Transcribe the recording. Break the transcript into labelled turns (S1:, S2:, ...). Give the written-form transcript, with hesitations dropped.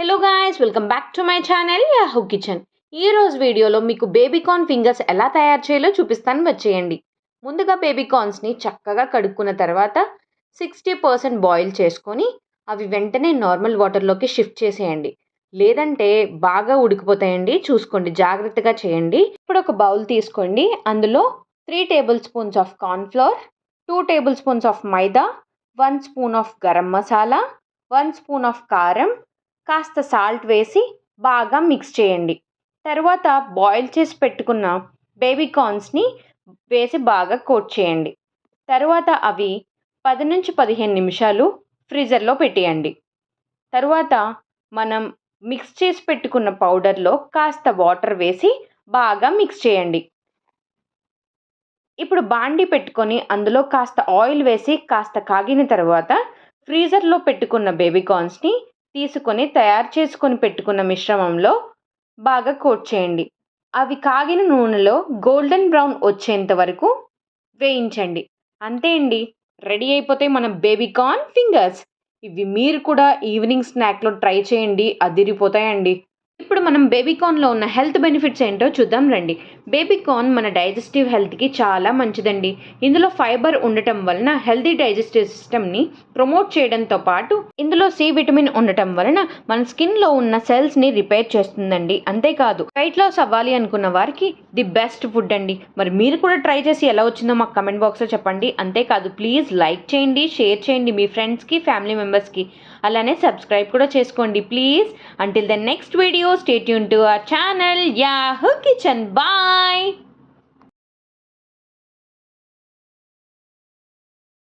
S1: Hello guys, welcome back to my channel Yahoo kitchen. ఈ రోజు వీడియోలో మీకు బేబీకార్న్ ఫింగర్స్ ఎలా తయారు చేయాలో చూపిస్తాను, వచ్చేయండి. ముందుగా బేబీకార్న్స్ని చక్కగా కడుక్కున్న తర్వాత 60% బాయిల్ చేసుకొని అవి వెంటనే నార్మల్ వాటర్లోకి షిఫ్ట్ చేసేయండి. లేదంటే బాగా ఉడికిపోతాయండి, చూసుకోండి, జాగ్రత్తగా చేయండి. ఇప్పుడు ఒక బౌల్ తీసుకోండి. అందులో 3 table spoons of cornflour, 2 table spoons of maida, 1 spoon of garam masala, 1 spoon of కారం, కాస్త సాల్ట్ వేసి బాగా మిక్స్ చేయండి. తర్వాత బాయిల్ చేసి పెట్టుకున్న బేబీకార్న్స్ని వేసి బాగా కోట్ చేయండి. తర్వాత అవి 10 నుంచి 15 నిమిషాలు ఫ్రీజర్లో పెట్టేయండి. తర్వాత మనం మిక్స్ చేసి పెట్టుకున్న పౌడర్లో కాస్త వాటర్ వేసి బాగా మిక్స్ చేయండి. ఇప్పుడు బాండి పెట్టుకొని అందులో కాస్త ఆయిల్ వేసి కాస్త కాగిన తర్వాత ఫ్రీజర్లో పెట్టుకున్న బేబీకార్న్స్ని తీసుకొని తయారు చేసుకొని పెట్టుకున్న మిశ్రమంలో బాగా కోట్ చేయండి. అవి కాగిన నూనెలో గోల్డెన్ బ్రౌన్ వచ్చేంత వరకు వేయించండి. అంతే అండి, రెడీ అయిపోతే మన బేబీకార్న్ ఫింగర్స్. ఇవి మీరు కూడా ఈవినింగ్ స్నాక్లో ట్రై చేయండి, అదిరిపోతాయండి. ఇప్పుడు మనం బేబీకార్న్లో ఉన్న హెల్త్ బెనిఫిట్స్ ఏంటో చూద్దాం రండి. బేబీకార్న్ మన డైజెస్టివ్ హెల్త్కి చాలా మంచిదండి. ఇందులో ఫైబర్ ఉండటం వలన హెల్తీ డైజెస్టివ్ సిస్టమ్ని ప్రమోట్ చేయడంతో పాటు ఇందులో సి విటమిన్ ఉండటం వలన మన స్కిన్లో ఉన్న సెల్స్ని రిపేర్ చేస్తుందండి. అంతేకాదు, వెయిట్ లాస్ అవ్వాలి అనుకున్న వారికి ది బెస్ట్ ఫుడ్ అండి. మరి మీరు కూడా ట్రై చేసి ఎలా వచ్చిందో మాకు కమెంట్ బాక్స్లో చెప్పండి. అంతేకాదు, ప్లీజ్ లైక్ చేయండి, షేర్ చేయండి మీ ఫ్రెండ్స్కి, ఫ్యామిలీ మెంబర్స్కి. అలానే సబ్స్క్రైబ్ కూడా చేసుకోండి please. Until the next video, stay tuned to our channel Yahoo Kitchen. Bye.